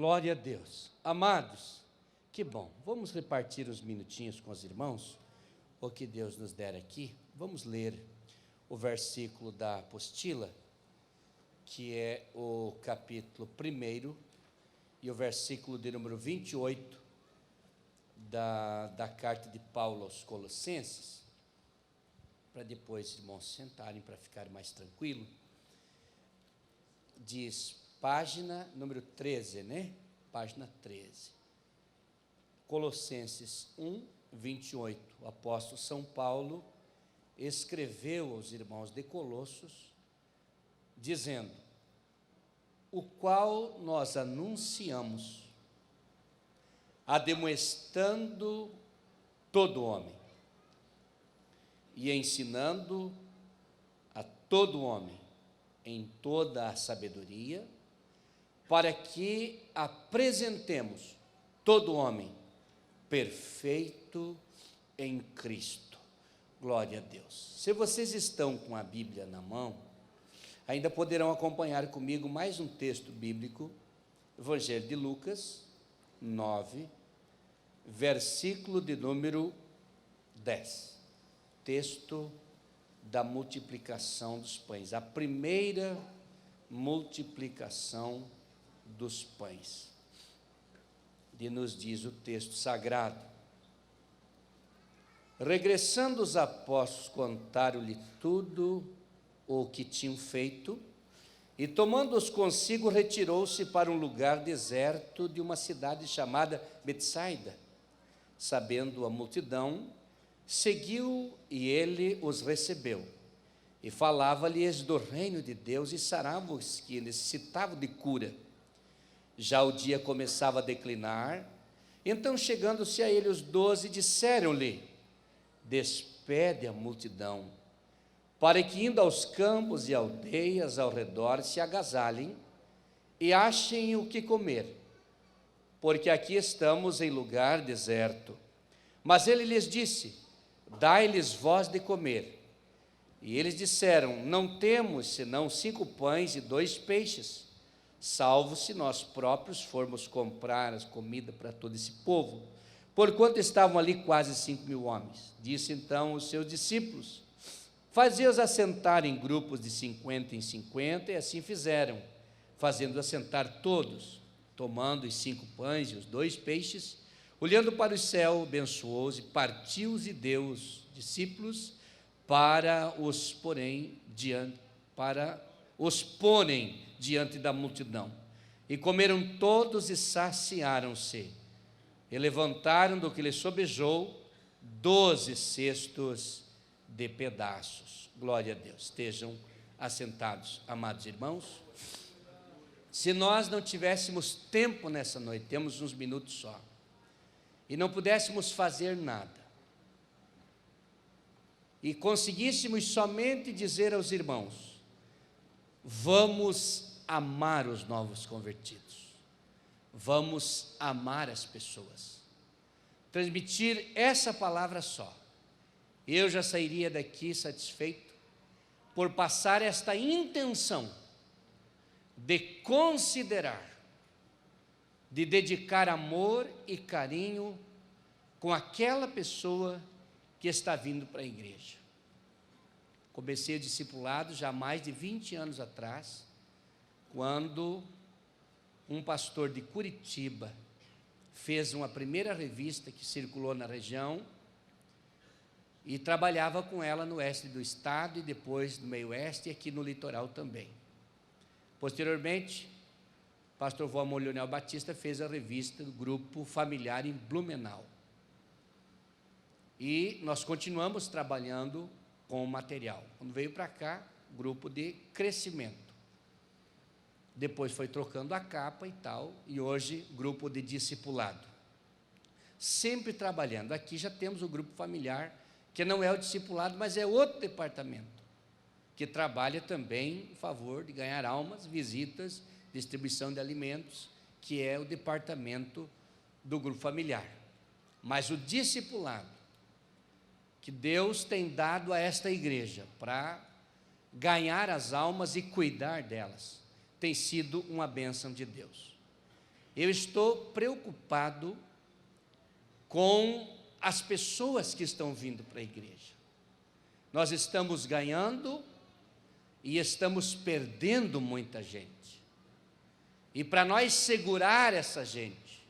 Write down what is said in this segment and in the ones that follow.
Glória a Deus. Amados, que bom. Vamos repartir os minutinhos com os irmãos, o que Deus nos der aqui. Vamos ler o versículo da apostila, que é o capítulo 1 e o versículo de número 28 da carta de Paulo aos Colossenses, para depois, irmãos, sentarem para ficar mais tranquilo. Diz, página número 13, né? Página 13. Colossenses 1, 28. O apóstolo São Paulo escreveu aos irmãos de Colossos, dizendo: o qual nós anunciamos, ademoestando todo homem, e ensinando a todo homem em toda a sabedoria, para que apresentemos todo homem perfeito em Cristo. Glória a Deus. Se vocês estão com a Bíblia na mão, ainda poderão acompanhar comigo mais um texto bíblico, Evangelho de Lucas 9, versículo de número 10. Texto da multiplicação dos pães, a primeira multiplicação dos pães. E nos diz o texto sagrado: regressando os apóstolos, contaram-lhe tudo o que tinham feito, e tomando-os consigo, retirou-se para um lugar deserto de uma cidade chamada Betsaida. Sabendo a multidão, seguiu e ele os recebeu, e falava-lhes do reino de Deus, e sarava os que necessitavam de cura. Já o dia começava a declinar, então chegando-se a ele os 12, disseram-lhe: despede a multidão, para que indo aos campos e aldeias ao redor se agasalhem e achem o que comer, porque aqui estamos em lugar deserto. Mas ele lhes disse: dai-lhes vós de comer. E eles disseram: não temos senão 5 pães e 2 peixes, salvo se nós próprios formos comprar as comidas para todo esse povo, porquanto estavam ali quase 5.000 homens. Disse então os seus discípulos: fazei-os assentar em grupos de 50 em 50, e assim fizeram, fazendo assentar todos. Tomando os 5 pães e os 2 peixes, olhando para o céu, abençoou-os e partiu-os e deu os discípulos para os porem diante da multidão. E comeram todos e saciaram-se, e levantaram do que lhes sobejou 12 cestos de pedaços. Glória a Deus. Estejam assentados, amados irmãos. Se nós não tivéssemos tempo nessa noite, temos uns minutos só, e não pudéssemos fazer nada, e conseguíssemos somente dizer aos irmãos: vamos amar os novos convertidos, vamos amar as pessoas, transmitir essa palavra só, eu já sairia daqui satisfeito por passar esta intenção de considerar, de dedicar amor e carinho com aquela pessoa que está vindo para a igreja. Comecei o discipulado já há mais de 20 anos atrás, quando um pastor de Curitiba fez uma primeira revista que circulou na região, e trabalhava com ela no oeste do estado e depois no meio oeste e aqui no litoral também. Posteriormente, o pastor Valmor Leonel Batista fez a revista do Grupo Familiar em Blumenau. E nós continuamos trabalhando com o material. Quando veio para cá, grupo de crescimento. Depois foi trocando a capa e tal, e hoje grupo de discipulado. Sempre trabalhando. Aqui já temos o grupo familiar, que não é o discipulado, mas é outro departamento, que trabalha também em favor de ganhar almas, visitas, distribuição de alimentos, que é o departamento do grupo familiar. Mas o discipulado, que Deus tem dado a esta igreja para ganhar as almas e cuidar delas, tem sido uma bênção de Deus. eu estou preocupado com as pessoas que estão vindo para a igreja. Nós estamos ganhando e estamos perdendo muita gente. E para nós segurar essa gente,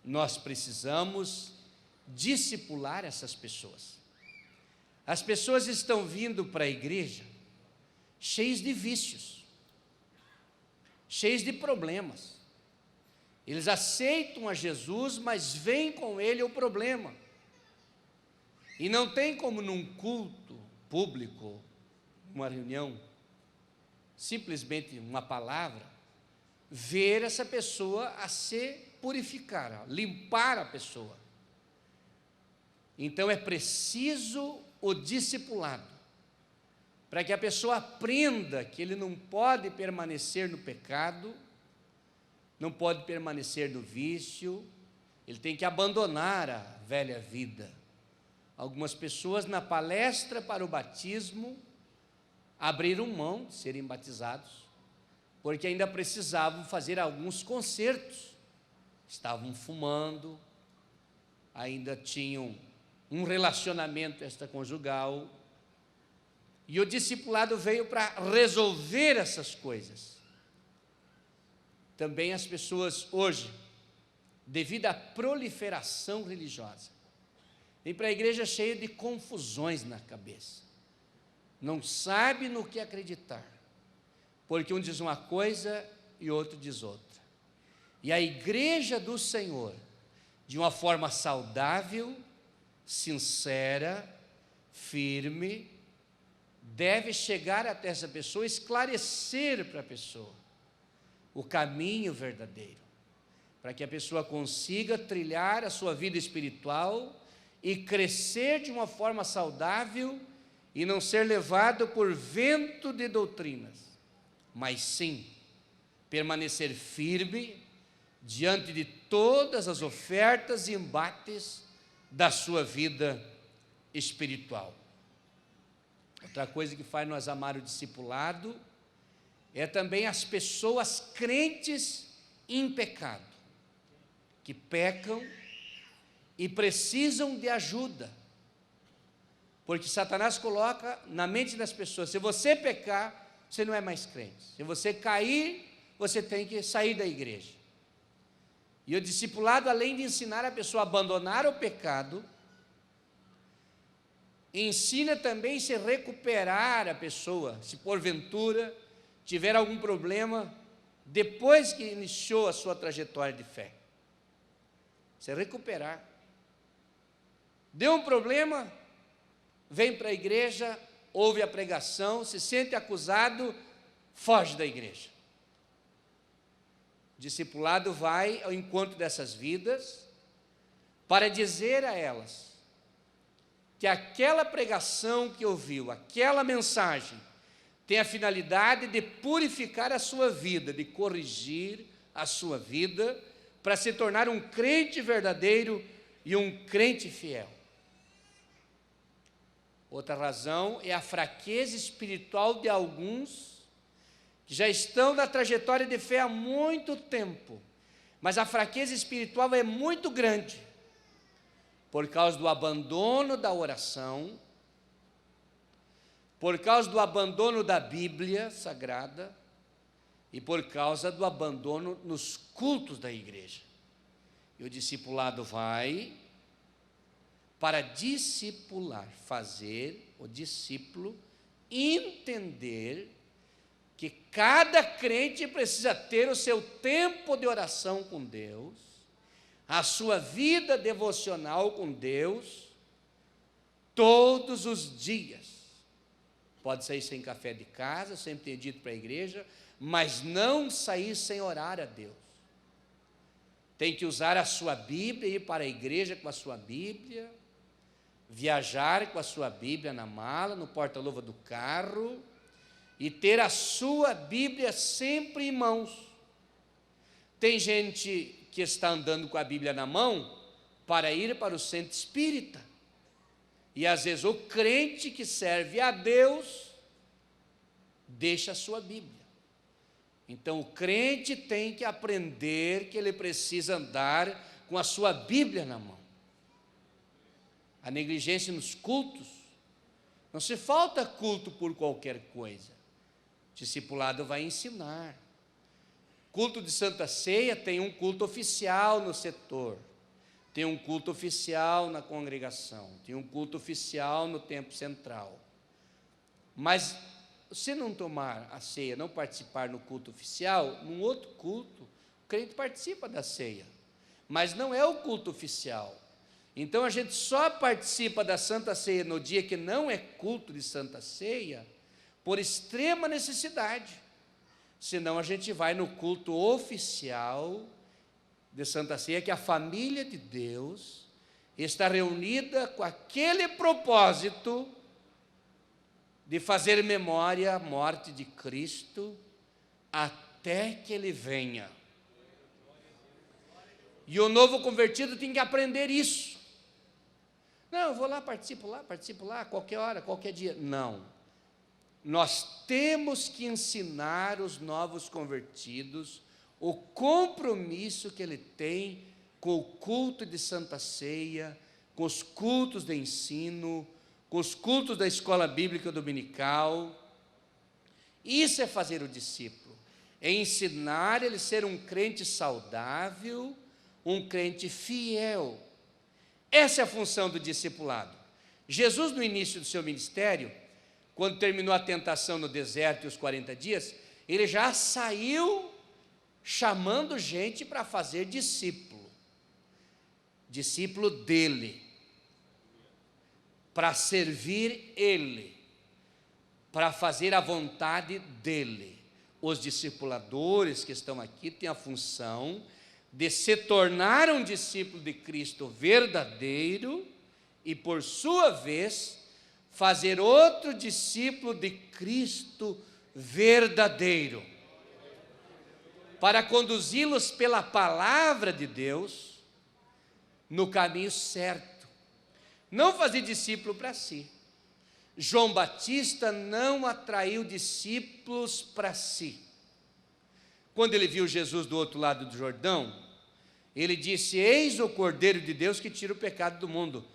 nós precisamos discipular essas pessoas. As pessoas estão vindo para a igreja cheias de vícios, cheios de problemas. Eles aceitam a Jesus, mas vêm com ele o problema. E não tem como num culto público, uma reunião, simplesmente uma palavra, ver essa pessoa a se purificar, a limpar a pessoa. Então é preciso o discipulado, para que a pessoa aprenda que ele não pode permanecer no pecado, não pode permanecer no vício, ele tem que abandonar a velha vida. Algumas pessoas na palestra para o batismo abriram mão de serem batizados, porque ainda precisavam fazer alguns consertos, estavam fumando, ainda tinham um relacionamento extraconjugal, e o discipulado veio para resolver essas coisas. Também as pessoas hoje, devido à proliferação religiosa, vêm para a igreja cheia de confusões na cabeça, não sabe no que acreditar, porque um diz uma coisa e outro diz outra. E a igreja do Senhor, de uma forma saudável, sincera, firme, deve chegar até essa pessoa, esclarecer para a pessoa o caminho verdadeiro, para que a pessoa consiga trilhar a sua vida espiritual e crescer de uma forma saudável e não ser levado por vento de doutrinas, mas sim permanecer firme diante de todas as ofertas e embates da sua vida espiritual. Outra coisa que faz nós amar o discipulado é também as pessoas crentes em pecado, que pecam e precisam de ajuda, porque Satanás coloca na mente das pessoas: se você pecar, você não é mais crente, se você cair, você tem que sair da igreja. E o discipulado, além de ensinar a pessoa a abandonar o pecado, ensina também a se recuperar a pessoa, se porventura tiver algum problema, depois que iniciou a sua trajetória de fé. Se recuperar. Deu um problema, vem para a igreja, ouve a pregação, se sente acusado, foge da igreja. O discipulado vai ao encontro dessas vidas para dizer a elas que aquela pregação que ouviu, aquela mensagem, tem a finalidade de purificar a sua vida, de corrigir a sua vida, para se tornar um crente verdadeiro e um crente fiel. Outra razão é a fraqueza espiritual de alguns que já estão na trajetória de fé há muito tempo, mas a fraqueza espiritual é muito grande, por causa do abandono da oração, por causa do abandono da Bíblia Sagrada e por causa do abandono nos cultos da igreja. E o discipulado vai para discipular, fazer o discípulo entender que cada crente precisa ter o seu tempo de oração com Deus, a sua vida devocional com Deus, todos os dias. Pode sair sem café de casa, sempre tenho dito para a igreja, mas não sair sem orar a Deus. Tem que usar a sua Bíblia, ir para a igreja com a sua Bíblia, viajar com a sua Bíblia na mala, no porta-luva do carro, e ter a sua Bíblia sempre em mãos. Tem gente que está andando com a Bíblia na mão para ir para o centro espírita, e às vezes o crente que serve a Deus deixa a sua Bíblia. Então, o crente tem que aprender que ele precisa andar com a sua Bíblia na mão. A negligência nos cultos, não se falta culto por qualquer coisa. O discipulado vai ensinar. Culto de Santa Ceia tem um culto oficial no setor, tem um culto oficial na congregação, tem um culto oficial no templo central. Mas se não tomar a ceia, não participar no culto oficial, num outro culto, o crente participa da ceia, mas não é o culto oficial. Então a gente só participa da Santa Ceia no dia que não é culto de Santa Ceia, por extrema necessidade. Senão a gente vai no culto oficial de Santa Ceia, que a família de Deus está reunida com aquele propósito de fazer memória à morte de Cristo até que Ele venha. E o novo convertido tem que aprender isso. Não, eu vou lá, participo lá, qualquer hora, qualquer dia. Não. Nós temos que ensinar os novos convertidos o compromisso que ele tem com o culto de Santa Ceia, com os cultos de ensino, com os cultos da escola bíblica dominical. Isso é fazer o discípulo, é ensinar ele a ser um crente saudável, um crente fiel. Essa é a função do discipulado. Jesus, no início do seu ministério, quando terminou a tentação no deserto e os 40 dias, ele já saiu chamando gente para fazer discípulo dele, para servir ele, para fazer a vontade dele. Os discipuladores que estão aqui têm a função de se tornar um discípulo de Cristo verdadeiro e, por sua vez, fazer outro discípulo de Cristo verdadeiro, para conduzi-los pela palavra de Deus no caminho certo. Não fazer discípulo para si. João Batista não atraiu discípulos para si. Quando ele viu Jesus do outro lado do Jordão, ele disse: eis o Cordeiro de Deus que tira o pecado do mundo.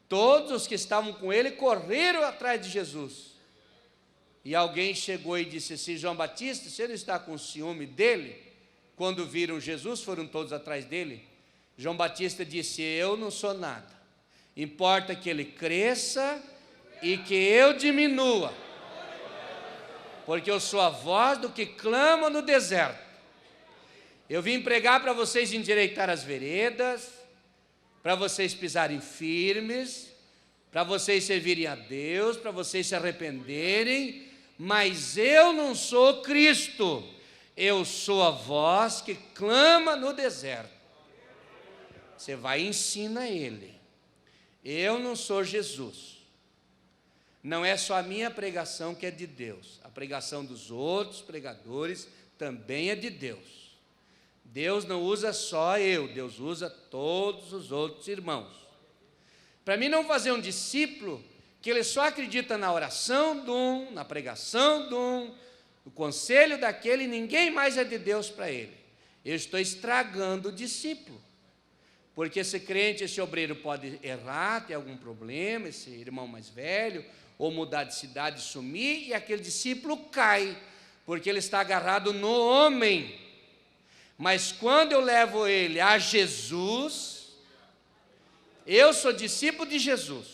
Todos os que estavam com ele correram atrás de Jesus. E alguém chegou e disse assim: João Batista, você não está com ciúme dele? Quando viram Jesus, foram todos atrás dele. João Batista disse: eu não sou nada. Importa que ele cresça e que eu diminua. Porque eu sou a voz do que clama no deserto. Eu vim pregar para vocês endireitar as veredas, para vocês pisarem firmes, para vocês servirem a Deus, para vocês se arrependerem, mas eu não sou Cristo, eu sou a voz que clama no deserto. Você vai e ensina ele. Eu não sou Jesus. Não é só a minha pregação que é de Deus, a pregação dos outros pregadores também é de Deus. Deus não usa só eu, Deus usa todos os outros irmãos. Para mim não fazer um discípulo que ele só acredita na oração de um, na pregação de um, no conselho daquele, e ninguém mais é de Deus para ele. Eu estou estragando o discípulo. Porque esse crente, esse obreiro pode errar, ter algum problema, esse irmão mais velho, ou mudar de cidade, sumir, e aquele discípulo cai, porque ele está agarrado no homem. Mas quando eu levo ele a Jesus, eu sou discípulo de Jesus,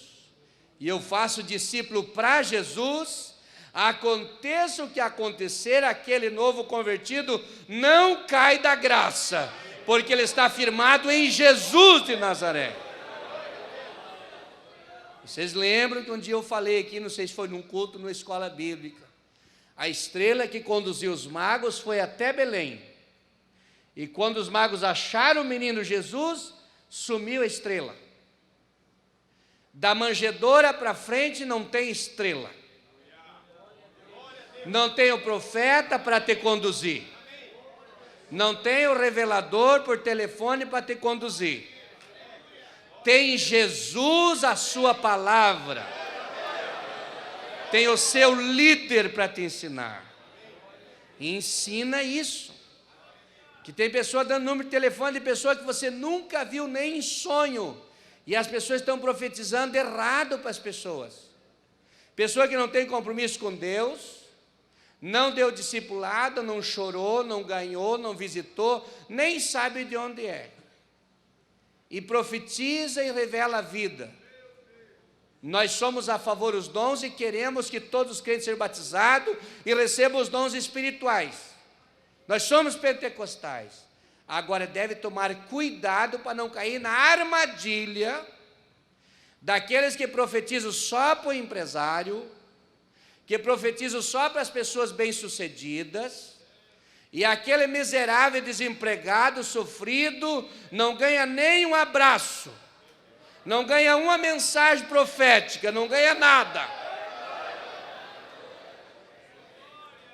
e eu faço discípulo para Jesus, aconteça o que acontecer, aquele novo convertido não cai da graça, porque ele está firmado em Jesus de Nazaré. Vocês lembram que um dia eu falei aqui, não sei se foi num culto, numa escola bíblica, a estrela que conduziu os magos foi até Belém. E quando os magos acharam o menino Jesus, sumiu a estrela. Da manjedoura para frente não tem estrela. Não tem o profeta para te conduzir. Não tem o revelador por telefone para te conduzir. Tem Jesus, a sua palavra. Tem o seu líder para te ensinar. Ensina isso. Que tem pessoa dando número de telefone de pessoa que você nunca viu nem em sonho. E as pessoas estão profetizando errado para as pessoas. Pessoa que não tem compromisso com Deus, não deu discipulado, não chorou, não ganhou, não visitou, nem sabe de onde é. E profetiza e revela a vida. Nós somos a favor dos dons e queremos que todos os crentes sejam batizados e recebam os dons espirituais. Nós somos pentecostais. Agora deve tomar cuidado para não cair na armadilha daqueles que profetizam só para o empresário, que profetizam só para as pessoas bem-sucedidas, e aquele miserável desempregado, sofrido, não ganha nem um abraço, não ganha uma mensagem profética, não ganha nada.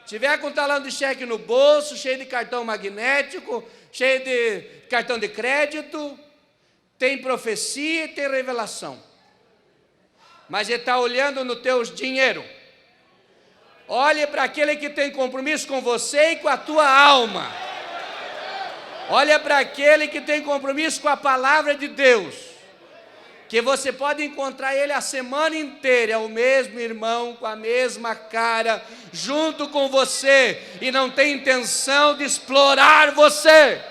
Tiver com talão de cheque no bolso, cheio de cartão magnético, cheio de cartão de crédito, tem profecia e tem revelação. Mas ele está olhando no teu dinheiro. Olhe para aquele que tem compromisso com você e com a tua alma. Olha para aquele que tem compromisso com a palavra de Deus. Que você pode encontrar ele a semana inteira, é o mesmo irmão, com a mesma cara, junto com você, e não tem intenção de explorar você.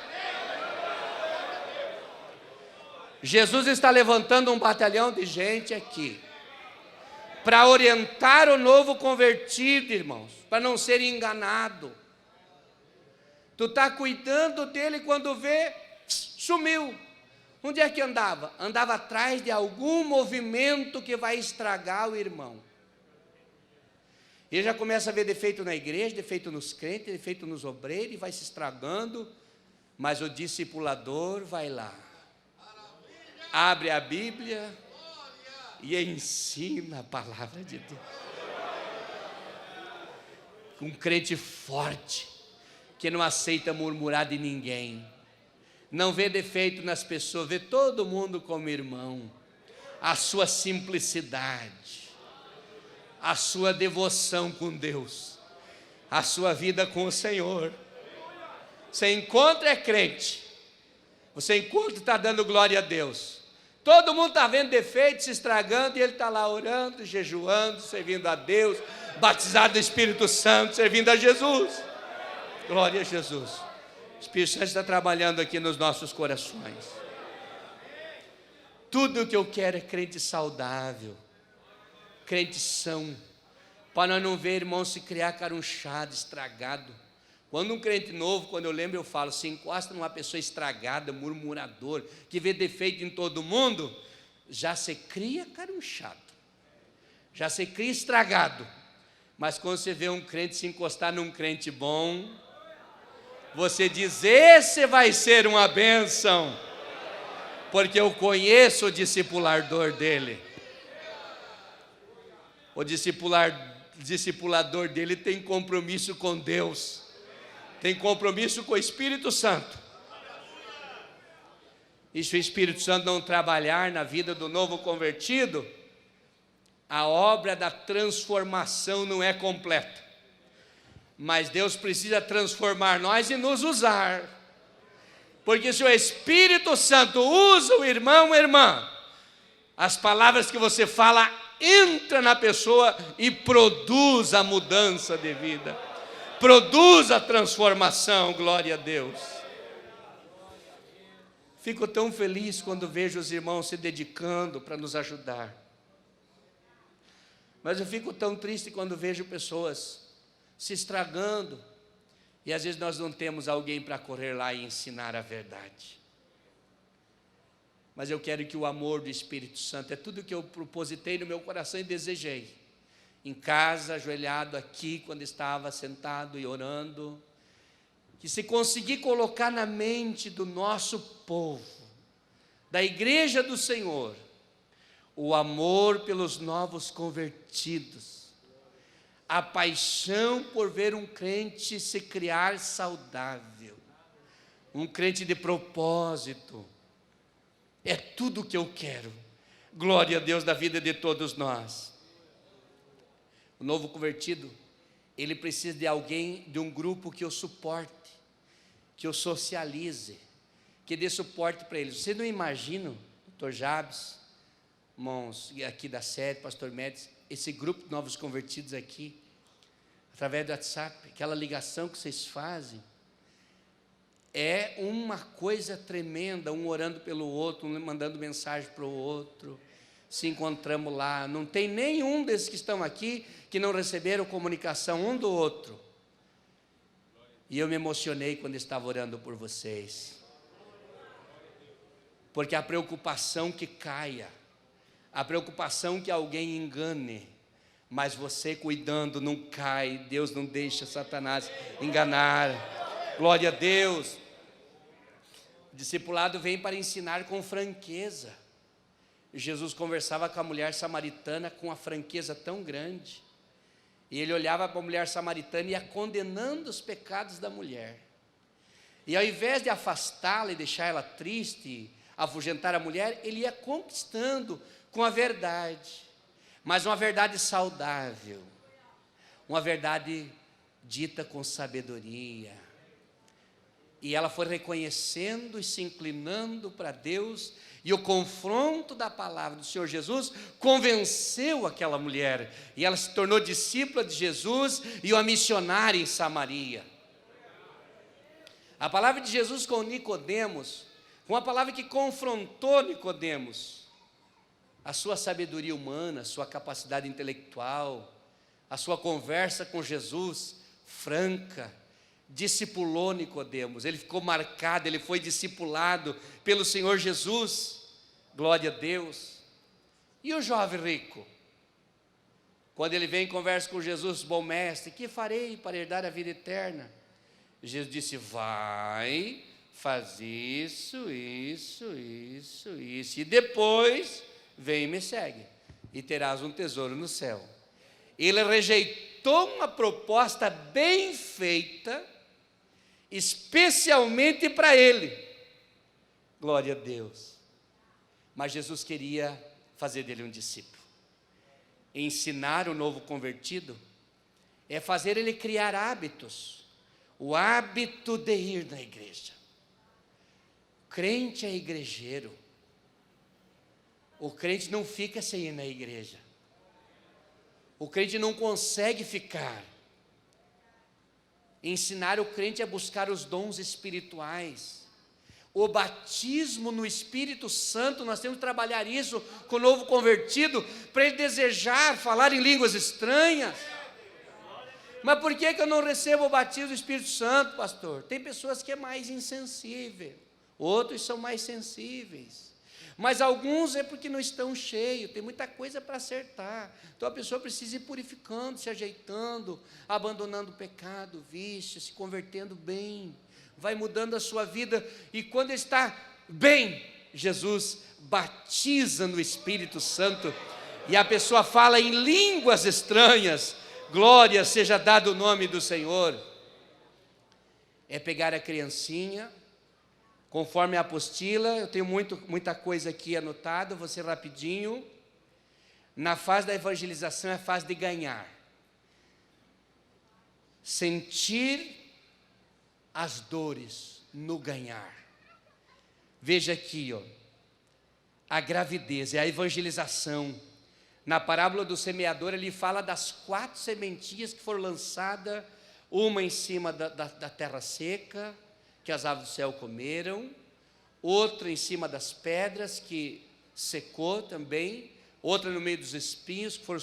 Jesus está levantando um batalhão de gente aqui, para orientar o novo convertido, irmãos, para não ser enganado. Tu está cuidando dele, quando vê, sumiu. Onde é que andava? Andava atrás de algum movimento que vai estragar o irmão. Ele já começa a ver defeito na igreja, defeito nos crentes, defeito nos obreiros, e vai se estragando, mas o discipulador vai lá, abre a Bíblia e ensina a palavra de Deus. Um crente forte, que não aceita murmurar de ninguém, não vê defeito nas pessoas, vê todo mundo como irmão. A sua simplicidade, a sua devoção com Deus, a sua vida com o Senhor. Você encontra é crente, você encontra e está dando glória a Deus. Todo mundo está vendo defeito, se estragando, e ele está lá orando, jejuando, servindo a Deus, batizado do Espírito Santo, servindo a Jesus. Glória a Jesus. O Espírito Santo está trabalhando aqui nos nossos corações. Tudo o que eu quero é crente saudável, crente são, para nós não ver irmão se criar carunchado, estragado. Quando um crente novo, quando eu lembro, eu falo, se encosta numa pessoa estragada, murmurador, que vê defeito em todo mundo, já se cria carunchado, já se cria estragado. Mas quando você vê um crente se encostar num crente bom, você diz, esse vai ser uma bênção, porque eu conheço o discipulador dele. O discipulador dele tem compromisso com Deus, tem compromisso com o Espírito Santo. E se o Espírito Santo não trabalhar na vida do novo convertido, a obra da transformação não é completa. Mas Deus precisa transformar nós e nos usar. Porque se o Espírito Santo usa o irmão ou irmã, as palavras que você fala entra na pessoa e produz a mudança de vida, produz a transformação, glória a Deus. Fico tão feliz quando vejo os irmãos se dedicando para nos ajudar. Mas eu fico tão triste quando vejo pessoas se estragando, e às vezes nós não temos alguém para correr lá e ensinar a verdade. Mas eu quero que o amor do Espírito Santo, é tudo que eu propositei no meu coração e desejei, em casa, ajoelhado aqui, quando estava sentado e orando, que se conseguir colocar na mente do nosso povo, da igreja do Senhor, o amor pelos novos convertidos, a paixão por ver um crente se criar saudável, um crente de propósito, é tudo o que eu quero. Glória a Deus da vida de todos nós. O novo convertido, ele precisa de alguém, de um grupo que o suporte, que o socialize, que dê suporte para ele. Você não imagina, Dr. Jabes, irmãos aqui da sede, Pastor Médici, esse grupo de novos convertidos aqui, através do WhatsApp, aquela ligação que vocês fazem, é uma coisa tremenda, um orando pelo outro, um mandando mensagem para o outro, se encontramos lá, não tem nenhum desses que estão aqui que não receberam comunicação um do outro, e eu me emocionei quando estava orando por vocês, porque a preocupação que caia, a preocupação que alguém engane, mas você cuidando não cai, Deus não deixa Satanás enganar, glória a Deus. O discipulado vem para ensinar com franqueza. Jesus conversava com a mulher samaritana com uma franqueza tão grande, e ele olhava para a mulher samaritana e ia condenando os pecados da mulher, e ao invés de afastá-la e deixar ela triste, afugentar a mulher, ele ia conquistando com a verdade, mas uma verdade saudável, uma verdade dita com sabedoria, e ela foi reconhecendo e se inclinando para Deus, e o confronto da palavra do Senhor Jesus convenceu aquela mulher, e ela se tornou discípula de Jesus e uma missionária em Samaria. A palavra de Jesus com Nicodemos, uma palavra que confrontou Nicodemos, a sua sabedoria humana, a sua capacidade intelectual, a sua conversa com Jesus, franca, discipulou Nicodemos, ele ficou marcado, ele foi discipulado pelo Senhor Jesus, glória a Deus. E o jovem rico, quando ele vem e conversa com Jesus, bom mestre, que farei para herdar a vida eterna? Jesus disse, vai, faz isso, e depois vem e me segue, e terás um tesouro no céu. Ele rejeitou uma proposta bem feita, especialmente para ele, glória a Deus, mas Jesus queria fazer dele um discípulo. Ensinar o novo convertido é fazer ele criar hábitos, o hábito de ir na igreja. O crente é igrejeiro, o crente não fica sem ir na igreja, o crente não consegue ficar. Ensinar o crente a buscar os dons espirituais, o batismo no Espírito Santo, nós temos que trabalhar isso com o novo convertido, para ele desejar falar em línguas estranhas. Mas por que eu não recebo o batismo do Espírito Santo, pastor? Tem pessoas que é mais insensível, outros são mais sensíveis, mas alguns é porque não estão cheios, tem muita coisa para acertar, então a pessoa precisa ir purificando, se ajeitando, abandonando o pecado, o vício, se convertendo bem, vai mudando a sua vida, e quando está bem, Jesus batiza no Espírito Santo, e a pessoa fala em línguas estranhas, glória seja dado o nome do Senhor. É pegar a criancinha, conforme a apostila, eu tenho muita coisa aqui anotada, vou ser rapidinho. Na fase da evangelização é a fase de ganhar. Sentir as dores no ganhar. Veja aqui, a gravidez, é a evangelização. Na parábola do semeador, ele fala das 4 sementinhas que foram lançadas, uma em cima da terra seca, que as aves do céu comeram, outra em cima das pedras, que secou também, outra no meio dos espinhos, que foram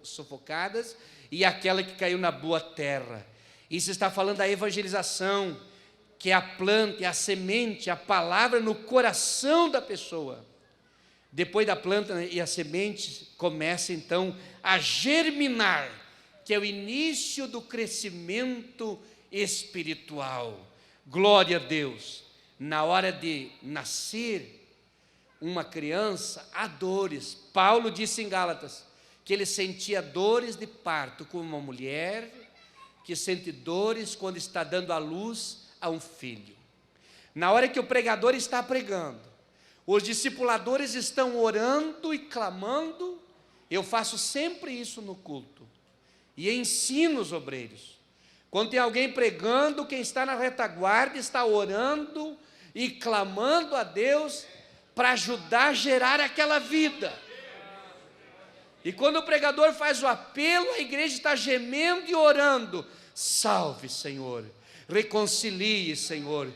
sufocadas, e aquela que caiu na boa terra. Isso está falando da evangelização, que é a planta, é a semente, a palavra no coração da pessoa. Depois da planta e a semente, começa então a germinar, que é o início do crescimento espiritual. Glória a Deus. Na hora de nascer uma criança, há dores. Paulo disse em Gálatas que ele sentia dores de parto, como uma mulher que sente dores quando está dando à luz a um filho. Na hora que o pregador está pregando, os discipuladores estão orando e clamando. Eu faço sempre isso no culto. e ensina os obreiros. Quando tem alguém pregando, quem está na retaguarda está orando e clamando a Deus para ajudar a gerar aquela vida. E quando o pregador faz o apelo, a igreja está gemendo e orando: salve, Senhor, reconcilie, Senhor,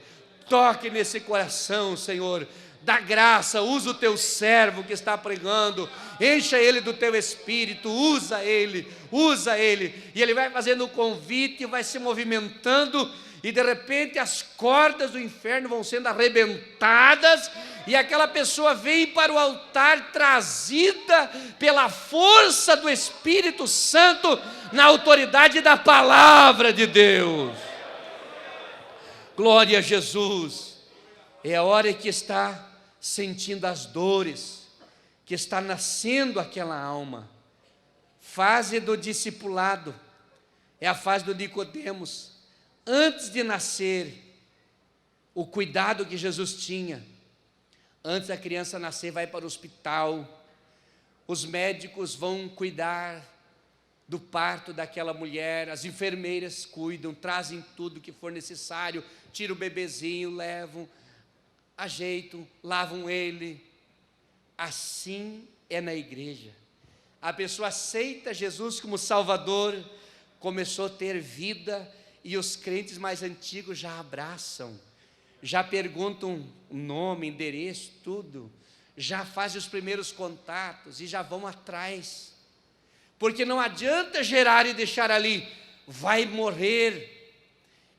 toque nesse coração, Senhor, dá graça, usa o teu servo que está pregando, encha ele do teu espírito, usa ele, e ele vai fazendo o convite, vai se movimentando, e de repente as cordas do inferno vão sendo arrebentadas, e aquela pessoa vem para o altar trazida pela força do Espírito Santo, na autoridade da palavra de Deus. Glória a Jesus. É a hora que está sentindo as dores, que está nascendo aquela alma. Fase do discipulado, é a fase do Nicodemos. Antes de nascer, o cuidado que Jesus tinha. Antes da criança nascer, vai para o hospital, os médicos vão cuidar do parto daquela mulher, as enfermeiras cuidam, trazem tudo que for necessário, tiram o bebezinho, levam, ajeitam, lavam ele. Assim é na igreja. A pessoa aceita Jesus como Salvador, começou a ter vida, e os crentes mais antigos já abraçam, já perguntam nome, endereço, tudo, já fazem os primeiros contatos e já vão atrás, porque não adianta gerar e deixar ali, vai morrer.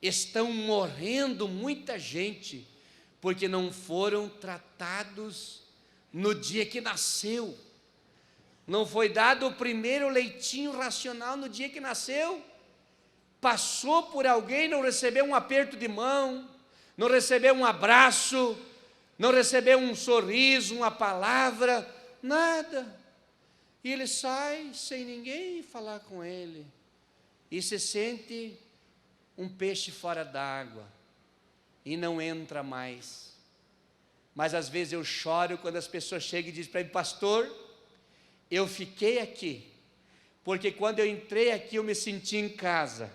Estão morrendo muita gente, porque não foram tratados no dia que nasceu, não foi dado o primeiro leitinho racional no dia que nasceu, passou por alguém, não recebeu um aperto de mão, não recebeu um abraço, não recebeu um sorriso, uma palavra, nada, e ele sai sem ninguém falar com ele, e se sente um peixe fora d'água, e não entra mais. Mas às vezes eu choro quando as pessoas chegam e dizem para mim: pastor, eu fiquei aqui, porque quando eu entrei aqui eu me senti em casa.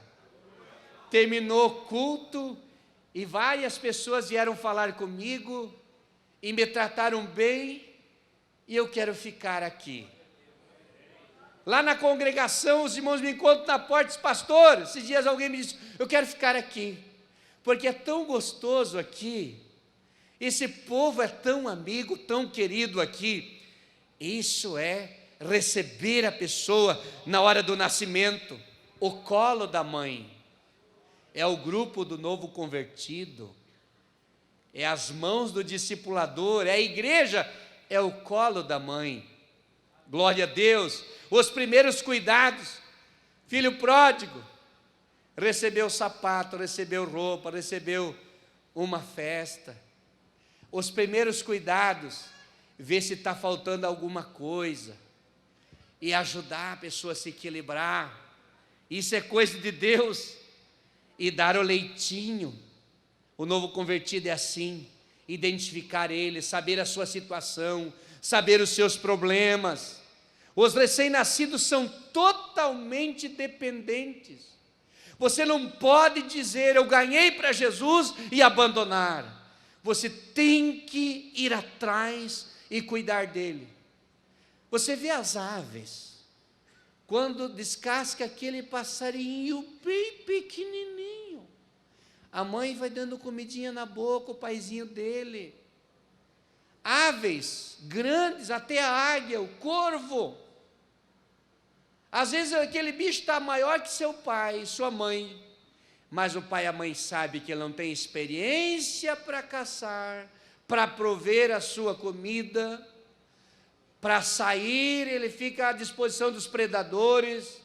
Terminou o culto, e várias pessoas vieram falar comigo, e me trataram bem, e eu quero ficar aqui. Lá na congregação, os irmãos me encontram na porta e dizem: pastor, esses dias alguém me disse, eu quero ficar aqui, porque é tão gostoso aqui, esse povo é tão amigo, tão querido aqui. Isso é receber a pessoa na hora do nascimento, o colo da mãe, é o grupo do novo convertido, é as mãos do discipulador, é a igreja, é o colo da mãe. Glória a Deus. Os primeiros cuidados, filho pródigo, recebeu sapato, recebeu roupa, recebeu uma festa. Os primeiros cuidados, ver se está faltando alguma coisa, e ajudar a pessoa a se equilibrar. Isso é coisa de Deus. E dar o leitinho. O novo convertido é assim, identificar ele, saber a sua situação, saber os seus problemas. Os recém-nascidos são totalmente dependentes. Você não pode dizer, eu ganhei para Jesus, e abandonar. Você tem que ir atrás e cuidar dele. Você vê as aves, quando descasca aquele passarinho bem pequenininho, a mãe vai dando comidinha na boca, o paizinho dele. Aves grandes, até a águia, o corvo. Às vezes aquele bicho está maior que seu pai, sua mãe, mas o pai e a mãe sabem que ele não tem experiência para caçar, para prover a sua comida, para sair, ele fica à disposição dos predadores.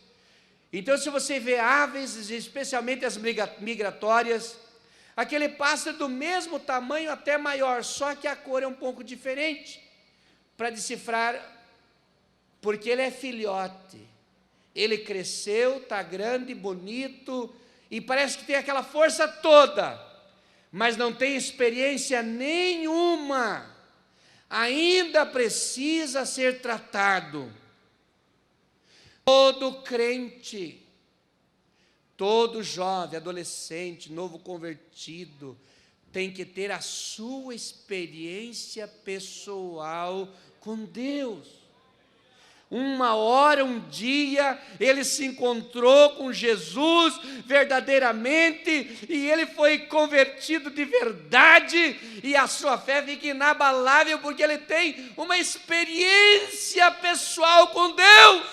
Então, se você vê aves, especialmente as migratórias, aquele pássaro do mesmo tamanho, até maior, só que a cor é um pouco diferente, para decifrar, porque ele é filhote, ele cresceu, está grande, bonito, e parece que tem aquela força toda, mas não tem experiência nenhuma, ainda precisa ser tratado. Todo crente Todo jovem, adolescente, novo convertido, tem que ter a sua experiência pessoal com Deus. Uma hora, um dia, ele se encontrou com Jesus verdadeiramente, e ele foi convertido de verdade, e a sua fé fica inabalável, porque ele tem uma experiência pessoal com Deus.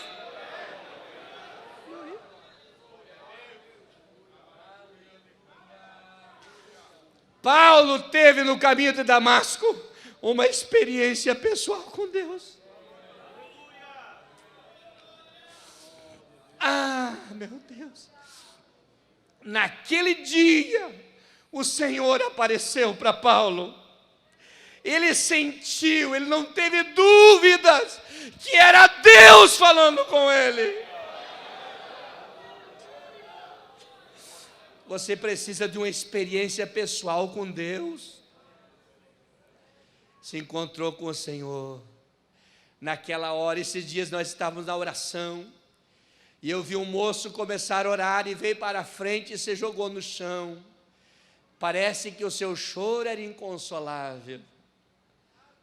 Paulo teve no caminho de Damasco uma experiência pessoal com Deus. Ah, meu Deus, naquele dia, o Senhor apareceu para Paulo, ele sentiu, ele não teve dúvidas, que era Deus falando com ele. Você precisa de uma experiência pessoal com Deus. Se encontrou com o Senhor, naquela hora, esses dias nós estávamos na oração, e eu vi um moço começar a orar e veio para a frente e se jogou no chão. Parece que o seu choro era inconsolável.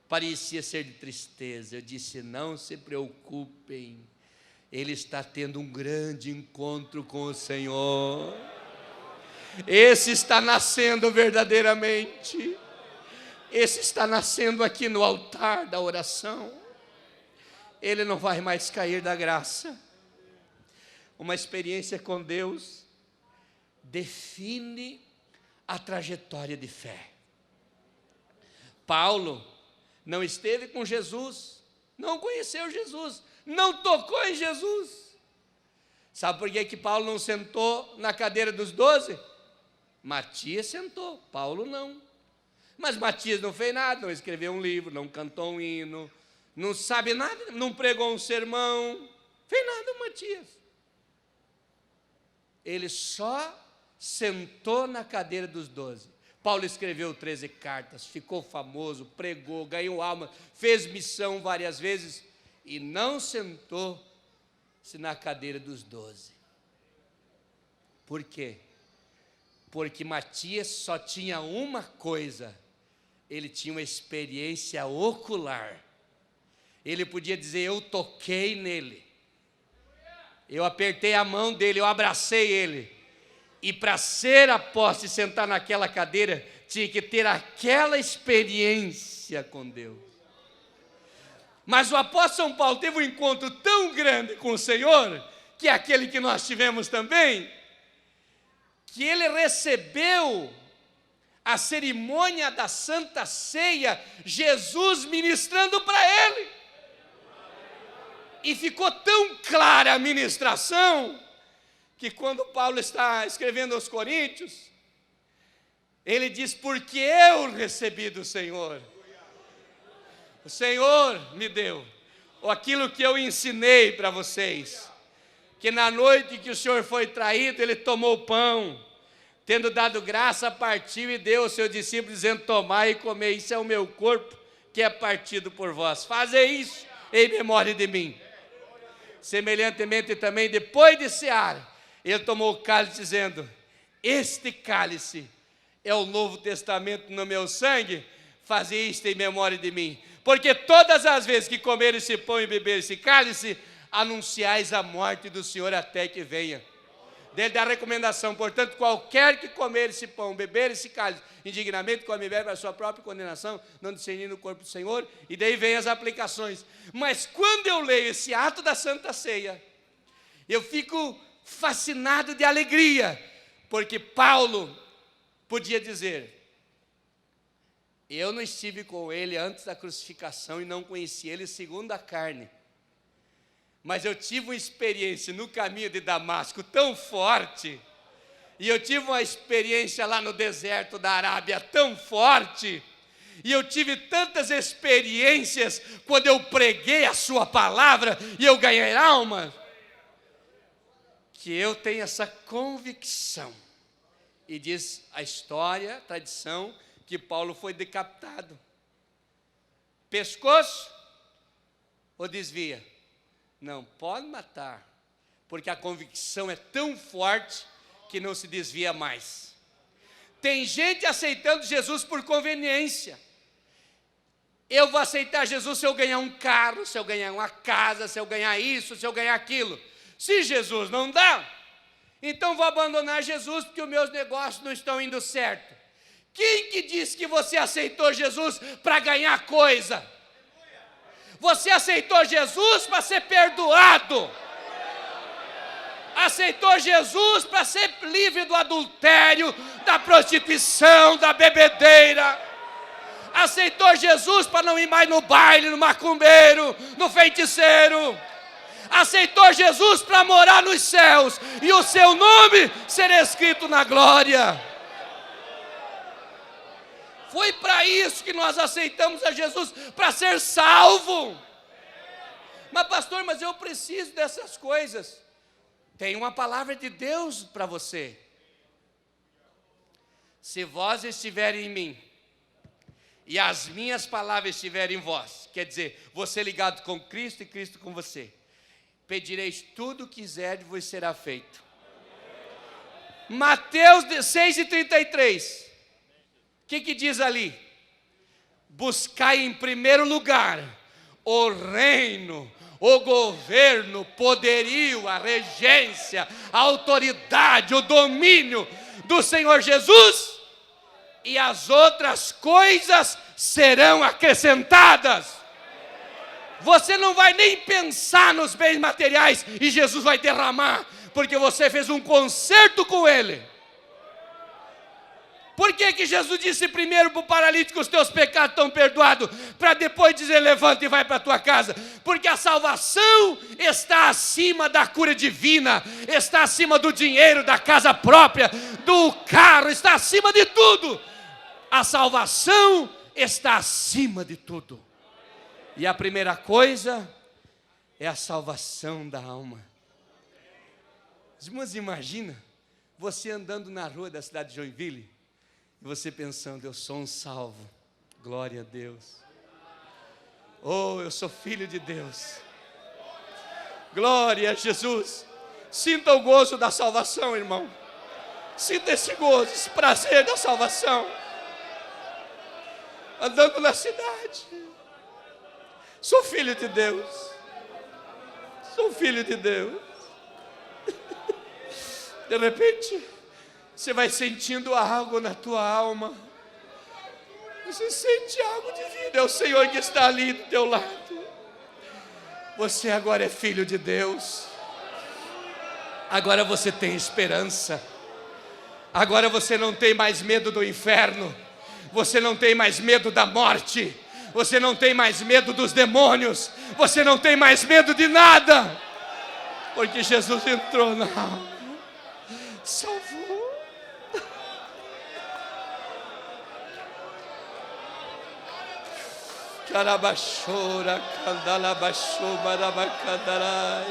Parecia ser de tristeza. Eu disse, não se preocupem. Ele está tendo um grande encontro com o Senhor. Esse está nascendo verdadeiramente. Esse está nascendo aqui no altar da oração. Ele não vai mais cair da graça. Uma experiência com Deus define a trajetória de fé. Paulo não esteve com Jesus, não conheceu Jesus, não tocou em Jesus. Sabe por que Paulo não sentou na cadeira dos 12? Matias sentou, Paulo não. Mas Matias não fez nada, não escreveu um livro, não cantou um hino, não sabe nada, não pregou um sermão, fez nada Matias. Ele só sentou na cadeira dos 12. Paulo escreveu 13 cartas, ficou famoso, pregou, ganhou alma, fez missão várias vezes e não sentou-se na cadeira dos 12. Por quê? Porque Matias só tinha uma coisa, ele tinha uma experiência ocular. Ele podia dizer, eu toquei nele. Eu apertei a mão dele, eu abracei ele. E para ser apóstolo e sentar naquela cadeira, tinha que ter aquela experiência com Deus. Mas o apóstolo São Paulo teve um encontro tão grande com o Senhor, que é aquele que nós tivemos também, que ele recebeu a cerimônia da Santa Ceia, Jesus ministrando para ele. E ficou tão clara a ministração, que quando Paulo está escrevendo aos Coríntios, ele diz, porque eu recebi do Senhor. O Senhor me deu aquilo que eu ensinei para vocês, que na noite que o Senhor foi traído, ele tomou o pão, tendo dado graça, partiu e deu aos seus discípulos, dizendo, tomai e comei, isso é o meu corpo, que é partido por vós. Fazei isso em memória de mim. Semelhantemente também, depois de cear, ele tomou o cálice, dizendo, este cálice é o Novo Testamento no meu sangue, fazei isto em memória de mim. Porque todas as vezes que comer esse pão e beber esse cálice, anunciais a morte do Senhor até que venha. Dele dá a recomendação, portanto, qualquer que comer esse pão, beber esse cálice, indignamente come e bebe a sua própria condenação, não discernindo o corpo do Senhor, e daí vem as aplicações. Mas quando eu leio esse ato da Santa Ceia, eu fico fascinado de alegria, porque Paulo podia dizer, eu não estive com ele antes da crucificação e não conheci ele segundo a carne, mas eu tive uma experiência no caminho de Damasco tão forte, e eu tive uma experiência lá no deserto da Arábia tão forte, e eu tive tantas experiências quando eu preguei a sua palavra e eu ganhei almas, que eu tenho essa convicção. E diz a história, a tradição, que Paulo foi decapitado. Pescoço ou desvia? Não, pode matar, porque a convicção é tão forte que não se desvia mais. Tem gente aceitando Jesus por conveniência. Eu vou aceitar Jesus se eu ganhar um carro, se eu ganhar uma casa, se eu ganhar isso, se eu ganhar aquilo. Se Jesus não dá, então vou abandonar Jesus porque os meus negócios não estão indo certo. Quem que disse que você aceitou Jesus para ganhar coisa? Você aceitou Jesus para ser perdoado. Aceitou Jesus para ser livre do adultério, da prostituição, da bebedeira. Aceitou Jesus para não ir mais no baile, no macumbeiro, no feiticeiro. Aceitou Jesus para morar nos céus e o seu nome ser escrito na glória. Foi para isso que nós aceitamos a Jesus, para ser salvo. Mas pastor, mas eu preciso dessas coisas. Tem uma palavra de Deus para você. Se vós estiverem em mim, e as minhas palavras estiverem em vós, quer dizer, você ligado com Cristo e Cristo com você, pedireis tudo o que quiserdes, vos será feito. Mateus 6,33, o que diz ali? Buscai em primeiro lugar o reino, o governo, o poderio, a regência, a autoridade, o domínio do Senhor Jesus, e as outras coisas serão acrescentadas. Você não vai nem pensar nos bens materiais e Jesus vai derramar, porque você fez um concerto com Ele. Por que Jesus disse primeiro para o paralítico: os teus pecados estão perdoados, para depois dizer: levanta e vai para a tua casa? Porque a salvação está acima da cura divina, está acima do dinheiro, da casa própria, do carro, está acima de tudo. A salvação está acima de tudo. E a primeira coisa é a salvação da alma. Os irmãos, imagina você andando na rua da cidade de Joinville e você pensando: eu sou um salvo, glória a Deus. Oh, eu sou filho de Deus, glória a Jesus. Sinta o gozo da salvação, irmão. Sinta esse gozo, esse prazer da salvação. Andando na cidade, sou filho de Deus, sou filho de Deus. De repente, você vai sentindo algo na tua alma. Você sente algo de vida. É o Senhor que está ali do teu lado. Você agora é filho de Deus. Agora você tem esperança. Agora você não tem mais medo do inferno. Você não tem mais medo da morte. Você não tem mais medo dos demônios. Você não tem mais medo de nada. Porque Jesus entrou na alma. Salvou. Carabachora, candalabachou, barabacandarai.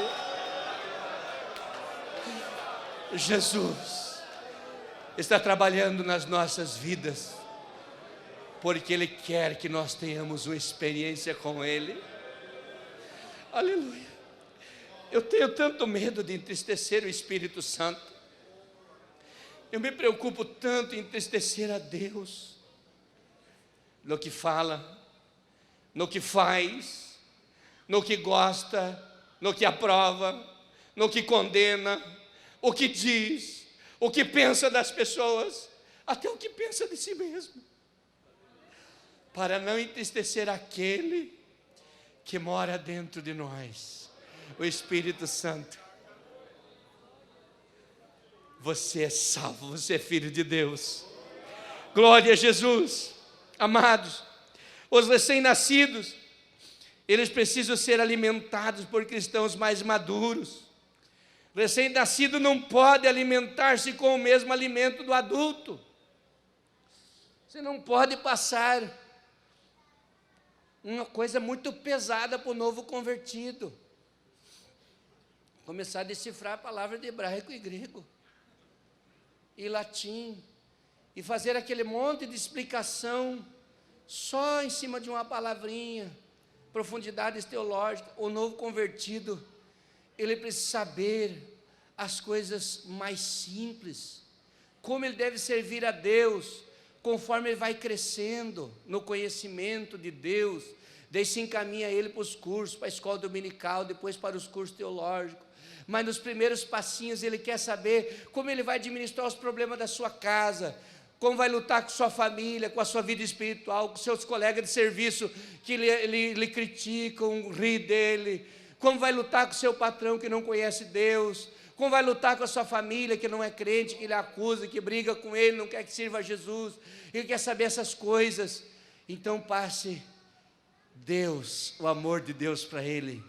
Jesus está trabalhando nas nossas vidas, porque Ele quer que nós tenhamos uma experiência com Ele. Aleluia. Eu tenho tanto medo de entristecer o Espírito Santo. Eu me preocupo tanto em entristecer a Deus, no que fala, no que faz, no que gosta, no que aprova, no que condena, o que diz, o que pensa das pessoas, até o que pensa de si mesmo, para não entristecer aquele que mora dentro de nós, o Espírito Santo. Você é salvo, você é filho de Deus. Glória a Jesus. Amados, os recém-nascidos, eles precisam ser alimentados por cristãos mais maduros. Recém-nascido não pode alimentar-se com o mesmo alimento do adulto. Você não pode passar uma coisa muito pesada para o novo convertido. Começar a decifrar a palavra de hebraico e grego e latim, e fazer aquele monte de explicação só em cima de uma palavrinha, profundidades teológicas. O novo convertido, ele precisa saber as coisas mais simples, como ele deve servir a Deus, conforme ele vai crescendo no conhecimento de Deus. Daí se encaminha ele para os cursos, para a escola dominical, depois para os cursos teológicos. Mas nos primeiros passinhos ele quer saber como ele vai administrar os problemas da sua casa, como vai lutar com sua família, com a sua vida espiritual, com seus colegas de serviço que lhe criticam, ri dele, como vai lutar com seu patrão que não conhece Deus, como vai lutar com a sua família que não é crente, que lhe acusa, que briga com ele, não quer que sirva a Jesus. Ele quer saber essas coisas. Então passe Deus, o amor de Deus para ele,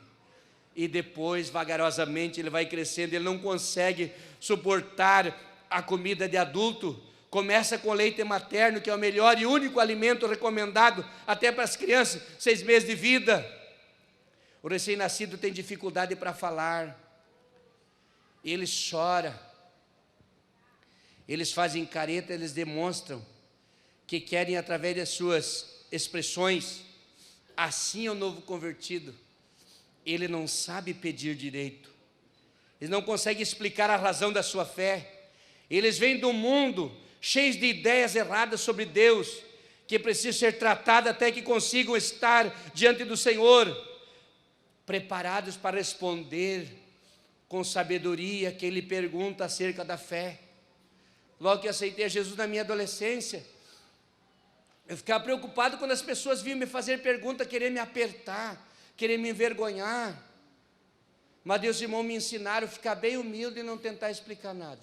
e depois vagarosamente ele vai crescendo. Ele não consegue suportar a comida de adulto, começa com leite materno, que é o melhor e único alimento recomendado até para as crianças, 6 meses de vida. O recém-nascido tem dificuldade para falar, ele chora, eles fazem careta, eles demonstram que querem através das suas expressões. Assim é o novo convertido, ele não sabe pedir direito, ele não consegue explicar a razão da sua fé. Eles vêm do mundo cheios de ideias erradas sobre Deus, que precisam ser tratadas até que consigam estar diante do Senhor, preparados para responder com sabedoria que Ele pergunta acerca da fé. Logo que aceitei a Jesus na minha adolescência, eu ficava preocupado quando as pessoas vinham me fazer pergunta, querer me apertar, querer me envergonhar. Mas Deus e irmão me ensinaram a ficar bem humilde e não tentar explicar nada.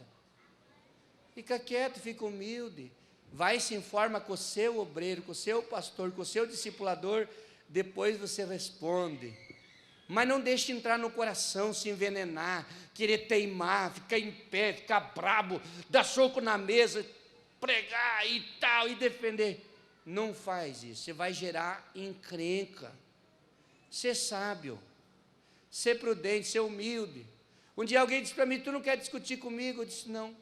Fica quieto, fica humilde, vai e se informa com o seu obreiro, com o seu pastor, com o seu discipulador, depois você responde. Mas não deixe entrar no coração, se envenenar, querer teimar, ficar em pé, ficar brabo, dar soco na mesa, pregar e tal, e defender. Não faz isso, você vai gerar encrenca. Ser sábio, ser prudente, ser humilde. Um dia alguém disse para mim, tu não quer discutir comigo? Eu disse, não.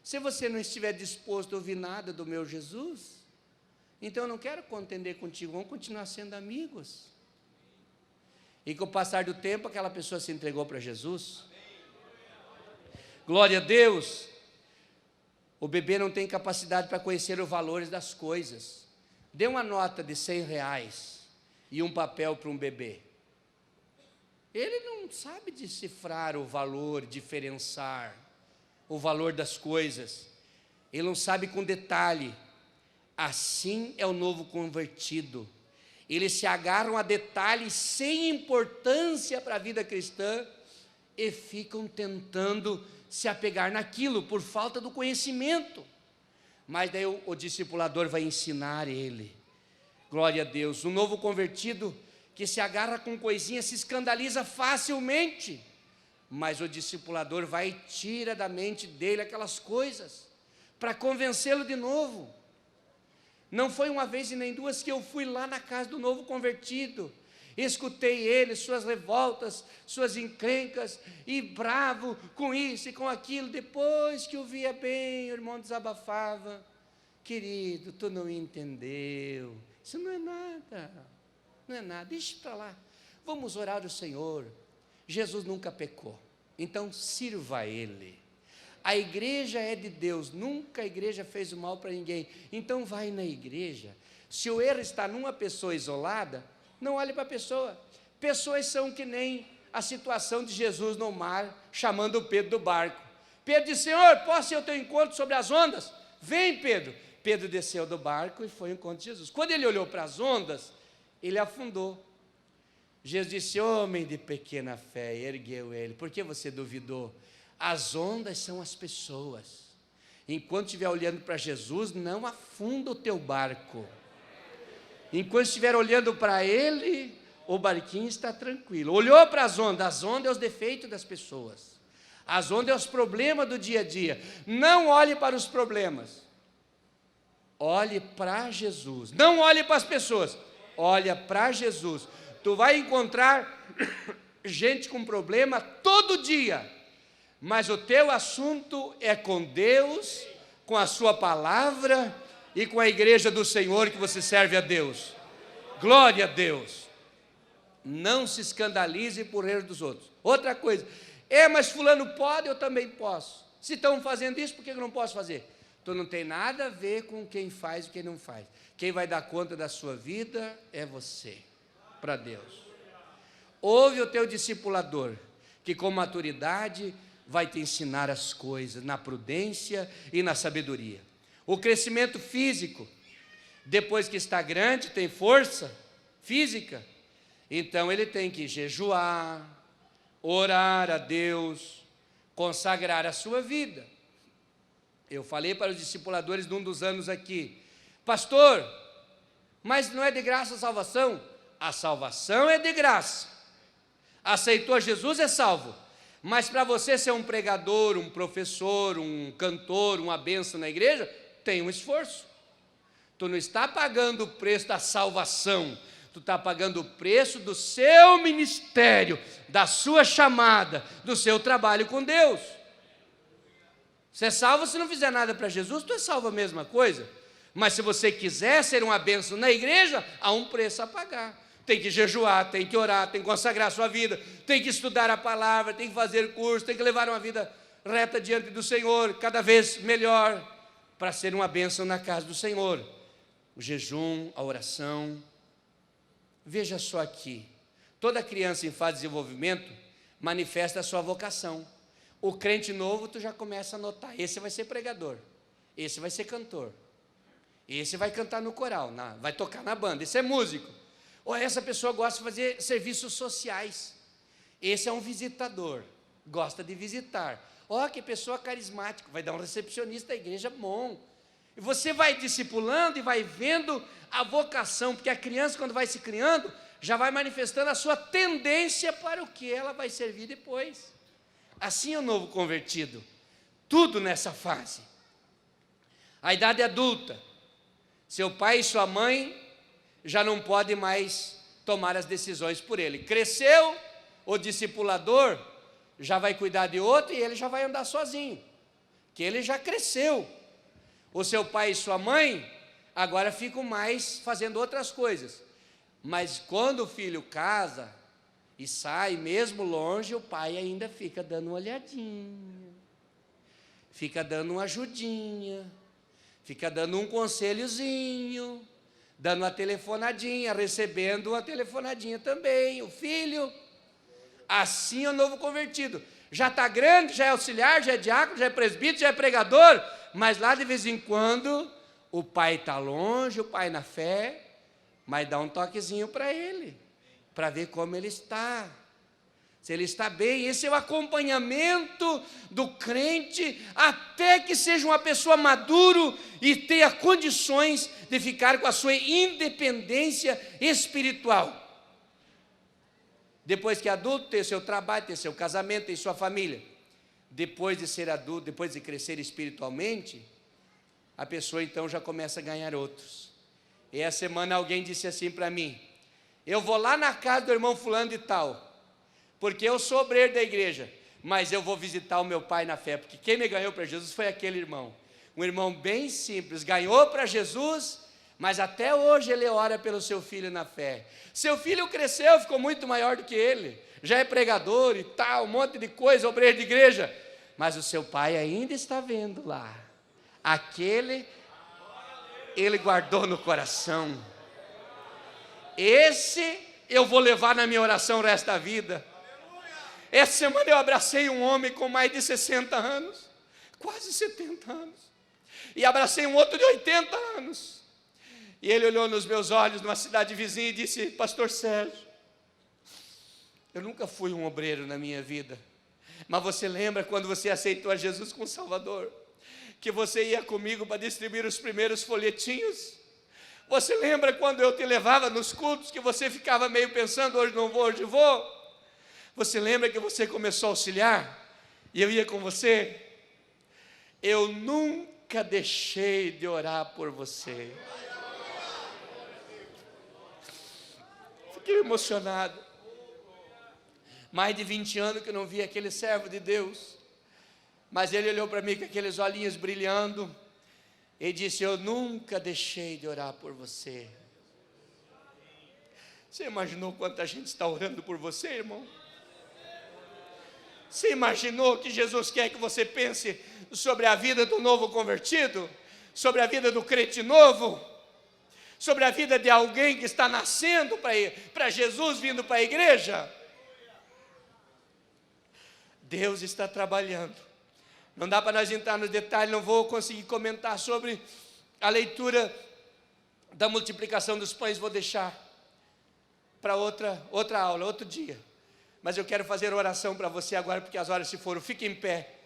Se você não estiver disposto a ouvir nada do meu Jesus, então eu não quero contender contigo, vamos continuar sendo amigos. E com o passar do tempo, aquela pessoa se entregou para Jesus. Glória a Deus. O bebê não tem capacidade para conhecer os valores das coisas. Dê uma nota de R$100 e um papel para um bebê. Ele não sabe decifrar o valor, diferenciar o valor das coisas. Ele não sabe com detalhe. Assim é o novo convertido. Eles se agarram a detalhes sem importância para a vida cristã e ficam tentando se apegar naquilo por falta do conhecimento. Mas daí o discipulador vai ensinar ele. Glória a Deus. O novo convertido que se agarra com coisinha se escandaliza facilmente, mas o discipulador vai e tira da mente dele aquelas coisas para convencê-lo de novo. Não foi uma vez e nem duas que eu fui lá na casa do novo convertido, escutei ele, suas revoltas, suas encrencas, e bravo com isso e com aquilo. Depois que o via bem, o irmão desabafava: querido, tu não entendeu, isso não é nada, não é nada, deixa para lá, vamos orar ao Senhor. Jesus nunca pecou, então sirva a Ele. A igreja é de Deus, nunca a igreja fez o mal para ninguém, então vai na igreja. Se o erro está numa pessoa isolada, não olhe para a pessoa. Pessoas são que nem a situação de Jesus no mar, chamando Pedro do barco. Pedro disse: Senhor, posso ir ao teu encontro sobre as ondas? Vem, Pedro. Pedro desceu do barco e foi ao encontro de Jesus. Quando ele olhou para as ondas, ele afundou. Jesus disse: homem de pequena fé, ergueu ele. Por que você duvidou? As ondas são as pessoas. Enquanto estiver olhando para Jesus, não afunda o teu barco. Enquanto estiver olhando para Ele, o barquinho está tranquilo. Olhou para as ondas é os defeitos das pessoas. As ondas é os problemas do dia a dia. Não olhe para os problemas. Olhe para Jesus. Não olhe para as pessoas. Olha para Jesus. Tu vai encontrar gente com problema todo dia. Mas o teu assunto é com Deus, com a sua palavra e com a igreja do Senhor que você serve a Deus. Glória a Deus. Não se escandalize por erro dos outros. Outra coisa, Mas fulano pode, eu também posso. Se estão fazendo isso, por que eu não posso fazer? Então não tem nada a ver com quem faz e quem não faz. Quem vai dar conta da sua vida é você, para Deus. Ouve o teu discipulador, que com maturidade vai te ensinar as coisas, na prudência e na sabedoria. O crescimento físico, depois que está grande, tem força física, então ele tem que jejuar, orar a Deus, consagrar a sua vida. Eu falei para os discipuladores num dos anos aqui, pastor, mas não é de graça a salvação? A salvação é de graça. Aceitou Jesus, é salvo. Mas para você ser um pregador, um professor, um cantor, uma bênção na igreja, tem um esforço. Tu não está pagando o preço da salvação, tu está pagando o preço do seu ministério, da sua chamada, do seu trabalho com Deus. Você é salvo se não fizer nada para Jesus, tu é salvo a mesma coisa. Mas se você quiser ser uma bênção na igreja, há um preço a pagar. Tem que jejuar, tem que orar, tem que consagrar a sua vida, tem que estudar a palavra, tem que fazer curso, tem que levar uma vida reta diante do Senhor, cada vez melhor, para ser uma bênção na casa do Senhor. O jejum, a oração. Veja só aqui, toda criança em fase de desenvolvimento manifesta a sua vocação. O crente novo, tu já começa a notar, esse vai ser pregador, esse vai ser cantor, esse vai cantar no coral, vai tocar na banda, esse é músico. Ou essa pessoa gosta de fazer serviços sociais, esse é um visitador, gosta de visitar. Que pessoa carismática, vai dar um recepcionista da igreja bom. E você vai discipulando e vai vendo a vocação, porque a criança, quando vai se criando, já vai manifestando a sua tendência para o que ela vai servir depois. Assim é o novo convertido, tudo nessa fase. A idade adulta, seu pai e sua mãe já não podem mais tomar as decisões por ele. Cresceu, o discipulador já vai cuidar de outro e ele já vai andar sozinho, que ele já cresceu. O seu pai e sua mãe agora ficam mais fazendo outras coisas. Mas quando o filho casa e sai, mesmo longe, o pai ainda fica dando uma olhadinha, fica dando uma ajudinha, fica dando um conselhozinho, dando uma telefonadinha, recebendo uma telefonadinha também. O filho, assim é o novo convertido. Já está grande, já é auxiliar, já é diácono, já é presbítero, já é pregador, mas lá de vez em quando o pai está longe, o pai na fé, mas dá um toquezinho para ele, para ver como ele está, se ele está bem. Esse é o acompanhamento do crente, até que seja uma pessoa maduro e tenha condições de ficar com a sua independência espiritual. Depois que é adulto, tem seu trabalho, tem seu casamento, tem sua família. Depois de ser adulto, depois de crescer espiritualmente, a pessoa então já começa a ganhar outros. E essa semana alguém disse assim para mim: eu vou lá na casa do irmão fulano de tal, porque eu sou obreiro da igreja, mas eu vou visitar o meu pai na fé, porque quem me ganhou para Jesus foi aquele irmão. Um irmão bem simples, ganhou para Jesus, mas até hoje ele ora pelo seu filho na fé. Seu filho cresceu, ficou muito maior do que ele, já é pregador e tal, um monte de coisa, obreiro de igreja, mas o seu pai ainda está vendo lá, aquele ele guardou no coração. Esse eu vou levar na minha oração o resto da vida. Essa semana eu abracei um homem com mais de 60 anos, quase 70 anos, e abracei um outro de 80 anos, e ele olhou nos meus olhos numa cidade vizinha e disse: pastor Sérgio, eu nunca fui um obreiro na minha vida, mas você lembra quando você aceitou a Jesus como Salvador, que você ia comigo para distribuir os primeiros folhetinhos? Você lembra quando eu te levava nos cultos, que você ficava meio pensando, hoje não vou, hoje vou? Você lembra que você começou a auxiliar, e eu ia com você? Eu nunca deixei de orar por você. Fiquei emocionado. Mais de 20 anos que eu não vi aquele servo de Deus, mas ele olhou para mim com aqueles olhinhos brilhando, e disse: eu nunca deixei de orar por você. Você imaginou quanta gente está orando por você, irmão? Você imaginou que Jesus quer que você pense sobre a vida do novo convertido? Sobre a vida do crente novo? Sobre a vida de alguém que está nascendo para Jesus, vindo para a igreja? Deus está trabalhando. Não dá para nós entrar nos detalhes, não vou conseguir comentar sobre a leitura da multiplicação dos pães, vou deixar para outra aula, outro dia. Mas eu quero fazer oração para você agora, porque as horas se foram. Fique em pé.